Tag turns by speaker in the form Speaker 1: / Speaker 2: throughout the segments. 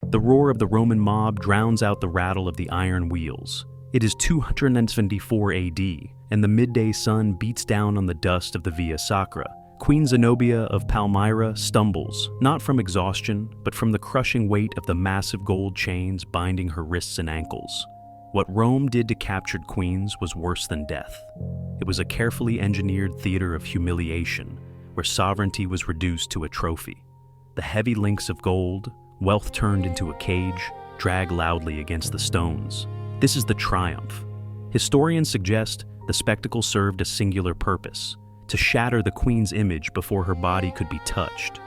Speaker 1: The roar of the Roman mob drowns out the rattle of the iron wheels. It is 274 AD, and the midday sun beats down on the dust of the Via Sacra. Queen Zenobia of Palmyra stumbles, not from exhaustion, but from the crushing weight of the massive gold chains binding her wrists and ankles. What Rome did to captured queens was worse than death. It was a carefully engineered theater of humiliation, where sovereignty was reduced to a trophy. The heavy links of gold, wealth turned into a cage, drag loudly against the stones. This is the triumph. Historians suggest the spectacle served a singular purpose: to shatter the queen's image before her body could be touched.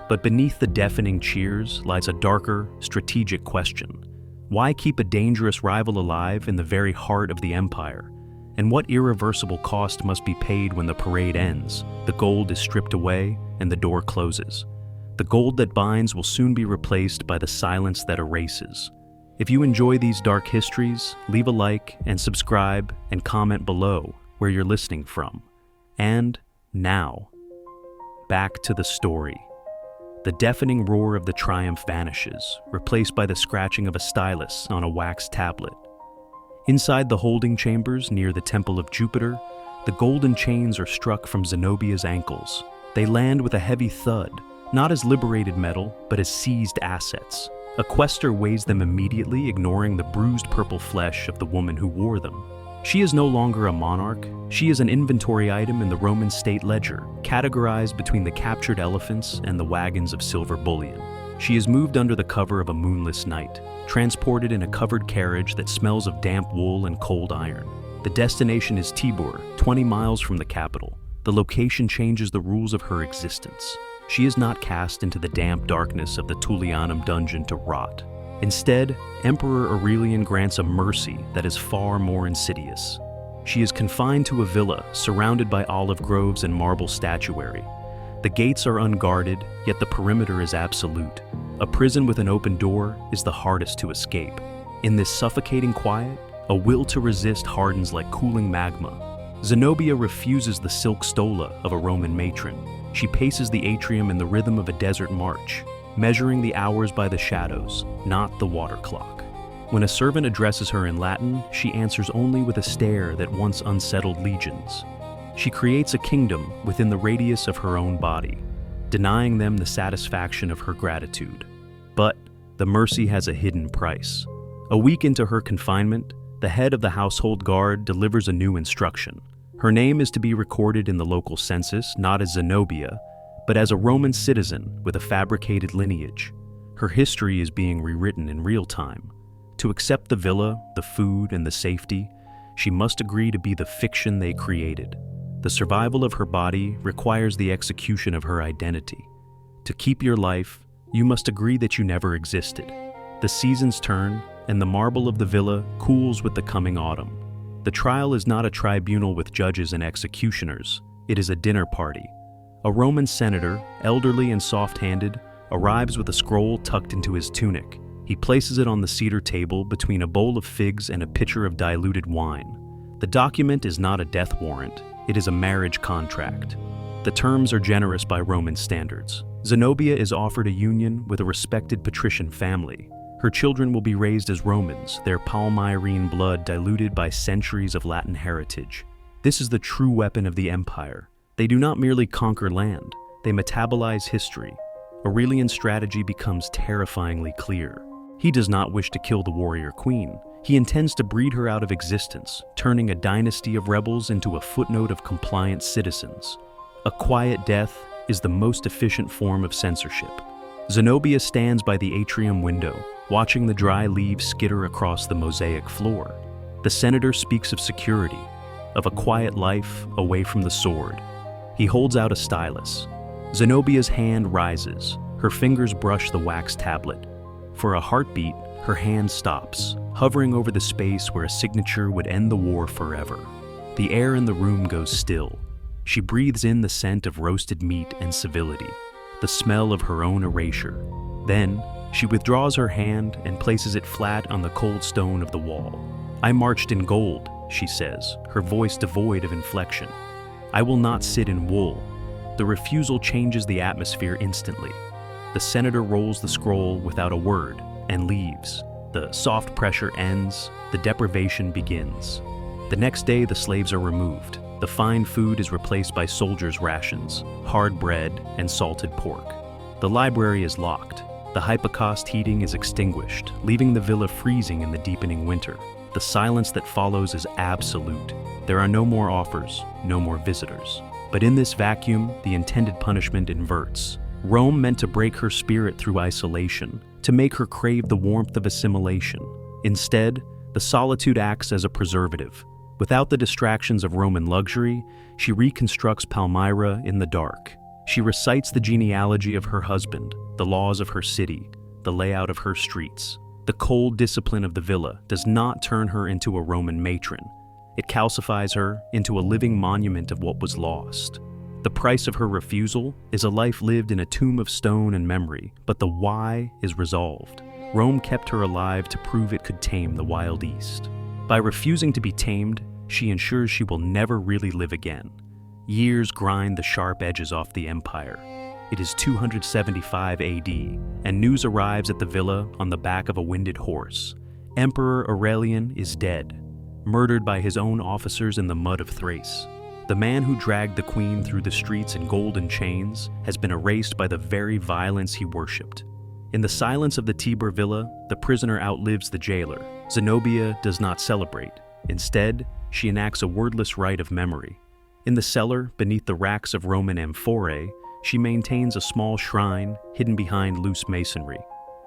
Speaker 1: But beneath the deafening cheers lies a darker, strategic question. Why keep a dangerous rival alive in the very heart of the empire? And what irreversible cost must be paid when the parade ends, the gold is stripped away, and the door closes? The gold that binds will soon be replaced by the silence that erases. If you enjoy these dark histories, leave a like and subscribe and comment below where you're listening from. And now, back to the story. The deafening roar of the triumph vanishes, replaced by the scratching of a stylus on a wax tablet. Inside the holding chambers near the Temple of Jupiter, the golden chains are struck from Zenobia's ankles. They land with a heavy thud, not as liberated metal, but as seized assets. A quester weighs them immediately, ignoring the bruised purple flesh of the woman who wore them. She is no longer a monarch. She is an inventory item in the Roman state ledger, categorized between the captured elephants and the wagons of silver bullion. She is moved under the cover of a moonless night, transported in a covered carriage that smells of damp wool and cold iron. The destination is Tibur, 20 miles from the capital. The location changes the rules of her existence. She is not cast into the damp darkness of the Tullianum dungeon to rot. Instead, Emperor Aurelian grants a mercy that is far more insidious. She is confined to a villa surrounded by olive groves and marble statuary. The gates are unguarded, yet the perimeter is absolute. A prison with an open door is the hardest to escape. In this suffocating quiet, a will to resist hardens like cooling magma. Zenobia refuses the silk stola of a Roman matron. She paces the atrium in the rhythm of a desert march, measuring the hours by the shadows, not the water clock. When a servant addresses her in Latin, she answers only with a stare that once unsettled legions. She creates a kingdom within the radius of her own body, denying them the satisfaction of her gratitude. But the mercy has a hidden price. A week into her confinement, the head of the household guard delivers a new instruction. Her name is to be recorded in the local census not as Zenobia, but as a Roman citizen with a fabricated lineage. Her history is being rewritten in real time. To accept the villa, the food, and the safety, she must agree to be the fiction they created. The survival of her body requires the execution of her identity. To keep your life, you must agree that you never existed. The seasons turn, and the marble of the villa cools with the coming autumn. The trial is not a tribunal with judges and executioners. It is a dinner party. A Roman senator, elderly and soft-handed, arrives with a scroll tucked into his tunic. He places it on the cedar table between a bowl of figs and a pitcher of diluted wine. The document is not a death warrant. It is a marriage contract. The terms are generous by Roman standards. Zenobia is offered a union with a respected patrician family. Her children will be raised as Romans, their Palmyrene blood diluted by centuries of Latin heritage. This is the true weapon of the empire. They do not merely conquer land, they metabolize history. Aurelian's strategy becomes terrifyingly clear. He does not wish to kill the warrior queen. He intends to breed her out of existence, turning a dynasty of rebels into a footnote of compliant citizens. A quiet death is the most efficient form of censorship. Zenobia stands by the atrium window, watching the dry leaves skitter across the mosaic floor. The senator speaks of security, of a quiet life away from the sword. He holds out a stylus. Zenobia's hand rises. Her fingers brush the wax tablet. For a heartbeat, her hand stops, hovering over the space where a signature would end the war forever. The air in the room goes still. She breathes in the scent of roasted meat and civility, the smell of her own erasure. Then, she withdraws her hand and places it flat on the cold stone of the wall. "I marched in gold," she says, her voice devoid of inflection. "I will not sit in wool." The refusal changes the atmosphere instantly. The senator rolls the scroll without a word, and leaves. The soft pressure ends, the deprivation begins. The next day, the slaves are removed. The fine food is replaced by soldiers' rations, hard bread, and salted pork. The library is locked. The hypocaust heating is extinguished, leaving the villa freezing in the deepening winter. The silence that follows is absolute. There are no more offers, no more visitors. But in this vacuum, the intended punishment inverts. Rome meant to break her spirit through isolation, to make her crave the warmth of assimilation. Instead, the solitude acts as a preservative. Without the distractions of Roman luxury, she reconstructs Palmyra in the dark. She recites the genealogy of her husband, the laws of her city, the layout of her streets. The cold discipline of the villa does not turn her into a Roman matron. It calcifies her into a living monument of what was lost. The price of her refusal is a life lived in a tomb of stone and memory, but the why is resolved. Rome kept her alive to prove it could tame the wild East. By refusing to be tamed, she ensures she will never really live again. Years grind the sharp edges off the empire. It is 275 AD, and news arrives at the villa on the back of a winded horse. Emperor Aurelian is dead, murdered by his own officers in the mud of Thrace. The man who dragged the queen through the streets in golden chains has been erased by the very violence he worshipped. In the silence of the Tibur villa, the prisoner outlives the jailer. Zenobia does not celebrate. Instead, she enacts a wordless rite of memory. In the cellar, beneath the racks of Roman amphorae, she maintains a small shrine hidden behind loose masonry.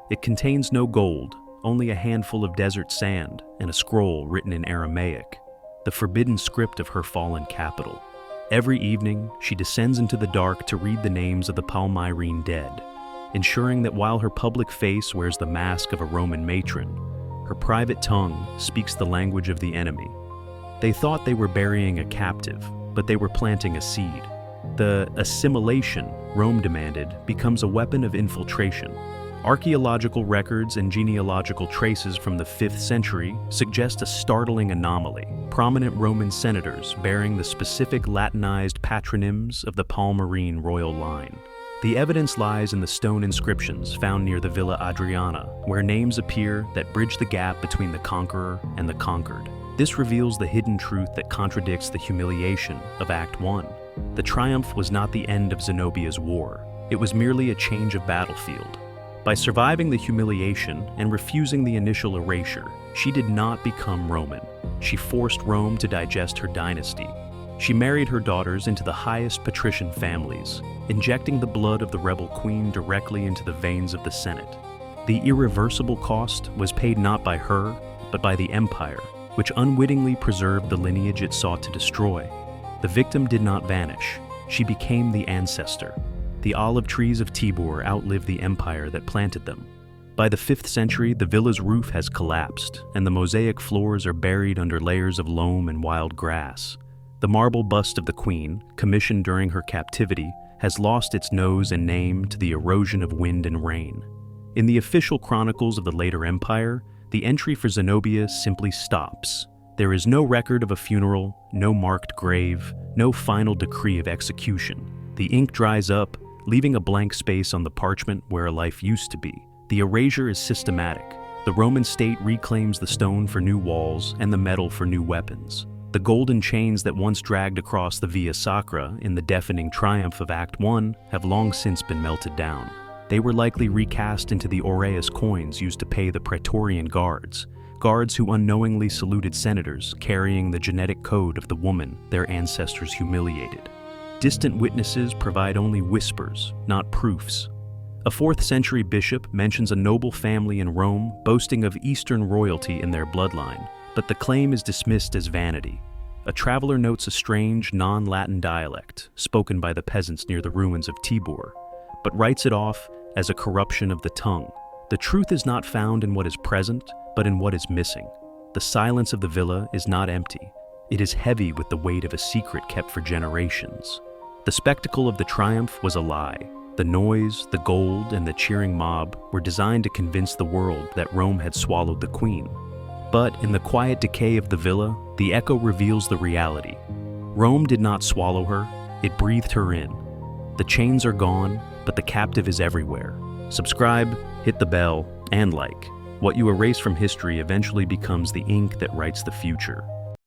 Speaker 1: It contains no gold, only a handful of desert sand and a scroll written in Aramaic, the forbidden script of her fallen capital. Every evening, she descends into the dark to read the names of the Palmyrene dead, ensuring that while her public face wears the mask of a Roman matron, her private tongue speaks the language of the enemy. They thought they were burying a captive, but they were planting a seed. The assimilation Rome demanded becomes a weapon of infiltration. Archaeological records and genealogical traces from the 5th century suggest a startling anomaly. Prominent Roman senators bearing the specific Latinized patronyms of the Palmyrene royal line. The evidence lies in the stone inscriptions found near the Villa Adriana, where names appear that bridge the gap between the conqueror and the conquered. This reveals the hidden truth that contradicts the humiliation of Act 1. The triumph was not the end of Zenobia's war. It was merely a change of battlefield. By surviving the humiliation and refusing the initial erasure, she did not become Roman. She forced Rome to digest her dynasty. She married her daughters into the highest patrician families, injecting the blood of the rebel queen directly into the veins of the Senate. The irreversible cost was paid not by her, but by the empire, which unwittingly preserved the lineage it sought to destroy. The victim did not vanish. She became the ancestor. The olive trees of Tibur outlived the empire that planted them. By the 5th century, the villa's roof has collapsed, and the mosaic floors are buried under layers of loam and wild grass. The marble bust of the queen, commissioned during her captivity, has lost its nose and name to the erosion of wind and rain. In the official chronicles of the later empire, the entry for Zenobia simply stops. There is no record of a funeral, no marked grave, no final decree of execution. The ink dries up, leaving a blank space on the parchment where a life used to be. The erasure is systematic. The Roman state reclaims the stone for new walls and the metal for new weapons. The golden chains that once dragged across the Via Sacra in the deafening triumph of Act 1 have long since been melted down. They were likely recast into the aureus coins used to pay the Praetorian guards who unknowingly saluted senators carrying the genetic code of the woman their ancestors humiliated. Distant witnesses provide only whispers, not proofs. A 4th century bishop mentions a noble family in Rome boasting of Eastern royalty in their bloodline, but the claim is dismissed as vanity. A traveler notes a strange, non-Latin dialect spoken by the peasants near the ruins of Tibur, but writes it off as a corruption of the tongue. The truth is not found in what is present, but in what is missing. The silence of the villa is not empty. It is heavy with the weight of a secret kept for generations. The spectacle of the triumph was a lie. The noise, the gold, and the cheering mob were designed to convince the world that Rome had swallowed the queen. But in the quiet decay of the villa, the echo reveals the reality. Rome did not swallow her, it breathed her in. The chains are gone, but the captive is everywhere. Subscribe, hit the bell, And like, what you erase from history eventually becomes the ink that writes the future.